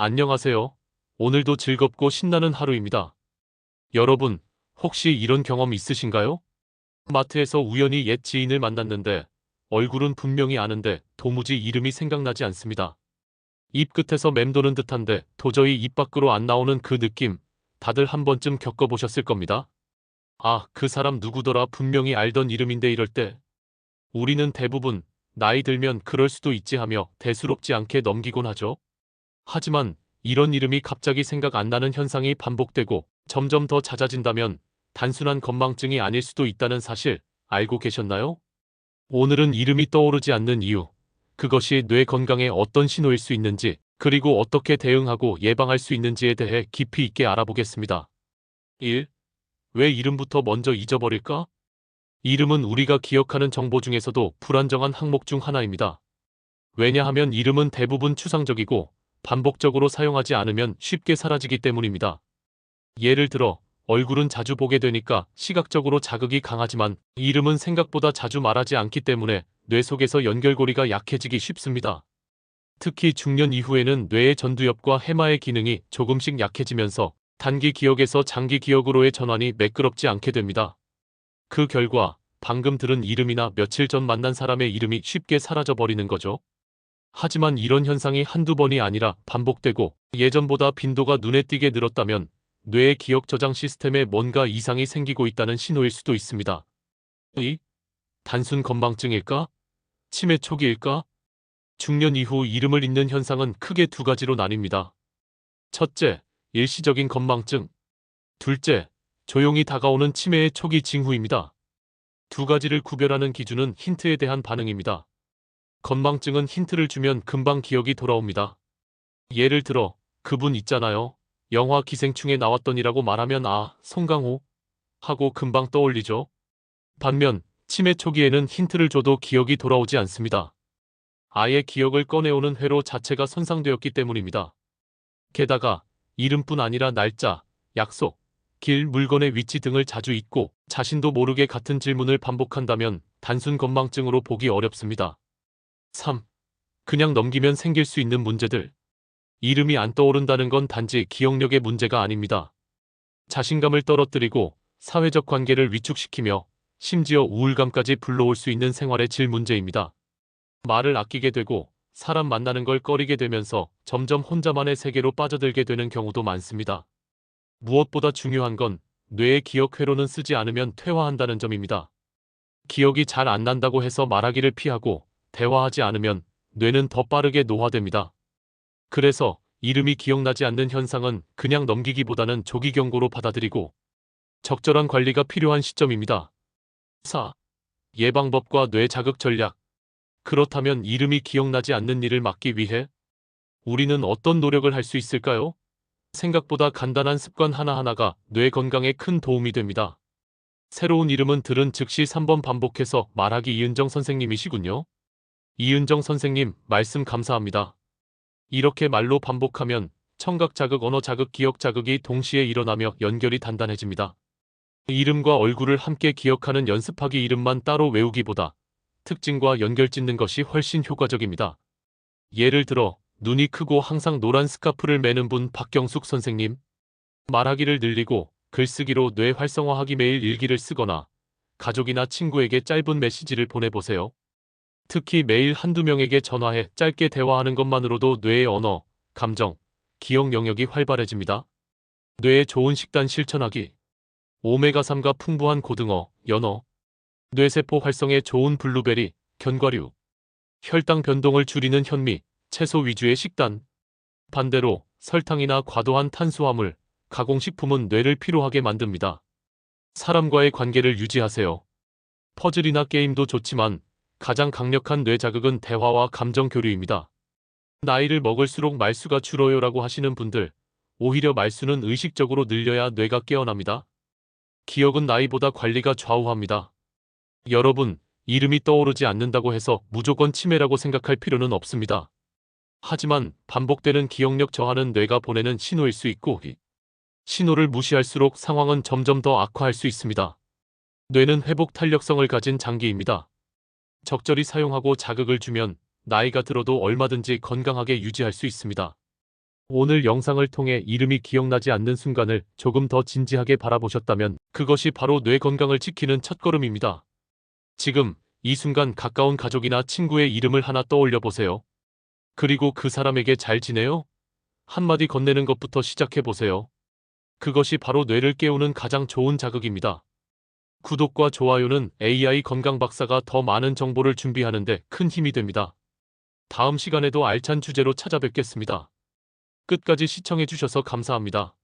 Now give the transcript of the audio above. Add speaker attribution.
Speaker 1: 안녕하세요. 오늘도 즐겁고 신나는 하루입니다. 여러분, 혹시 이런 경험 있으신가요? 마트에서 우연히 옛 지인을 만났는데 얼굴은 분명히 아는데 도무지 이름이 생각나지 않습니다. 입 끝에서 맴도는 듯한데 도저히 입 밖으로 안 나오는 그 느낌, 다들 한 번쯤 겪어보셨을 겁니다. 아, 그 사람 누구더라 분명히 알던 이름인데 이럴 때 우리는 대부분 나이 들면 그럴 수도 있지 하며 대수롭지 않게 넘기곤 하죠. 하지만 이런 이름이 갑자기 생각 안 나는 현상이 반복되고 점점 더 잦아진다면 단순한 건망증이 아닐 수도 있다는 사실 알고 계셨나요? 오늘은 이름이 떠오르지 않는 이유, 그것이 뇌 건강에 어떤 신호일 수 있는지, 그리고 어떻게 대응하고 예방할 수 있는지에 대해 깊이 있게 알아보겠습니다. 1. 왜 이름부터 먼저 잊어버릴까? 이름은 우리가 기억하는 정보 중에서도 불안정한 항목 중 하나입니다. 왜냐하면 이름은 대부분 추상적이고 반복적으로 사용하지 않으면 쉽게 사라지기 때문입니다. 예를 들어, 얼굴은 자주 보게 되니까 시각적으로 자극이 강하지만 이름은 생각보다 자주 말하지 않기 때문에 뇌 속에서 연결고리가 약해지기 쉽습니다. 특히 중년 이후에는 뇌의 전두엽과 해마의 기능이 조금씩 약해지면서 단기 기억에서 장기 기억으로의 전환이 매끄럽지 않게 됩니다. 그 결과 방금 들은 이름이나 며칠 전 만난 사람의 이름이 쉽게 사라져버리는 거죠. 하지만 이런 현상이 한두 번이 아니라 반복되고 예전보다 빈도가 눈에 띄게 늘었다면 뇌의 기억 저장 시스템에 뭔가 이상이 생기고 있다는 신호일 수도 있습니다. 이 단순 건망증일까? 치매 초기일까? 중년 이후 이름을 잊는 현상은 크게 두 가지로 나뉩니다. 첫째, 일시적인 건망증. 둘째, 조용히 다가오는 치매의 초기 징후입니다. 두 가지를 구별하는 기준은 힌트에 대한 반응입니다. 건망증은 힌트를 주면 금방 기억이 돌아옵니다. 예를 들어, 그분 있잖아요. 영화 기생충에 나왔더니라고 말하면 아, 송강호? 하고 금방 떠올리죠. 반면, 치매 초기에는 힌트를 줘도 기억이 돌아오지 않습니다. 아예 기억을 꺼내오는 회로 자체가 손상되었기 때문입니다. 게다가, 이름뿐 아니라 날짜, 약속, 길, 물건의 위치 등을 자주 잊고 자신도 모르게 같은 질문을 반복한다면 단순 건망증으로 보기 어렵습니다. 3. 그냥 넘기면 생길 수 있는 문제들. 이름이 안 떠오른다는 건 단지 기억력의 문제가 아닙니다. 자신감을 떨어뜨리고 사회적 관계를 위축시키며 심지어 우울감까지 불러올 수 있는 생활의 질 문제입니다. 말을 아끼게 되고 사람 만나는 걸 꺼리게 되면서 점점 혼자만의 세계로 빠져들게 되는 경우도 많습니다. 무엇보다 중요한 건 뇌의 기억 회로는 쓰지 않으면 퇴화한다는 점입니다. 기억이 잘 안 난다고 해서 말하기를 피하고 대화하지 않으면 뇌는 더 빠르게 노화됩니다. 그래서 이름이 기억나지 않는 현상은 그냥 넘기기보다는 조기 경고로 받아들이고 적절한 관리가 필요한 시점입니다. 4. 예방법과 뇌 자극 전략. 그렇다면 이름이 기억나지 않는 일을 막기 위해 우리는 어떤 노력을 할 수 있을까요? 생각보다 간단한 습관 하나하나가 뇌 건강에 큰 도움이 됩니다. 새로운 이름은 들은 즉시 3번 반복해서 말하기. 이은정 선생님이시군요. 이은정 선생님, 말씀 감사합니다. 이렇게 말로 반복하면 청각 자극, 언어 자극, 기억 자극이 동시에 일어나며 연결이 단단해집니다. 이름과 얼굴을 함께 기억하는 연습하기. 이름만 따로 외우기보다 특징과 연결 짓는 것이 훨씬 효과적입니다. 예를 들어 눈이 크고 항상 노란 스카프를 매는 분 박경숙 선생님. 말하기를 늘리고 글쓰기로 뇌 활성화하기. 매일 일기를 쓰거나 가족이나 친구에게 짧은 메시지를 보내보세요. 특히 매일 한두 명에게 전화해 짧게 대화하는 것만으로도 뇌의 언어, 감정, 기억 영역이 활발해집니다. 뇌에 좋은 식단 실천하기. 오메가3가 풍부한 고등어, 연어. 뇌세포 활성에 좋은 블루베리, 견과류. 혈당 변동을 줄이는 현미, 채소 위주의 식단. 반대로 설탕이나 과도한 탄수화물, 가공식품은 뇌를 피로하게 만듭니다. 사람과의 관계를 유지하세요. 퍼즐이나 게임도 좋지만 가장 강력한 뇌 자극은 대화와 감정 교류입니다. 나이를 먹을수록 말수가 줄어요라고 하시는 분들, 오히려 말수는 의식적으로 늘려야 뇌가 깨어납니다. 기억은 나이보다 관리가 좌우합니다. 여러분, 이름이 떠오르지 않는다고 해서 무조건 치매라고 생각할 필요는 없습니다. 하지만 반복되는 기억력 저하는 뇌가 보내는 신호일 수 있고 이 신호를 무시할수록 상황은 점점 더 악화할 수 있습니다. 뇌는 회복 탄력성을 가진 장기입니다. 적절히 사용하고 자극을 주면 나이가 들어도 얼마든지 건강하게 유지할 수 있습니다. 오늘 영상을 통해 이름이 기억나지 않는 순간을 조금 더 진지하게 바라보셨다면 그것이 바로 뇌 건강을 지키는 첫걸음입니다. 지금 이 순간 가까운 가족이나 친구의 이름을 하나 떠올려 보세요. 그리고 그 사람에게 잘 지내요? 한마디 건네는 것부터 시작해 보세요. 그것이 바로 뇌를 깨우는 가장 좋은 자극입니다. 구독과 좋아요는 AI 건강 박사가 더 많은 정보를 준비하는 데 큰 힘이 됩니다. 다음 시간에도 알찬 주제로 찾아뵙겠습니다. 끝까지 시청해 주셔서 감사합니다.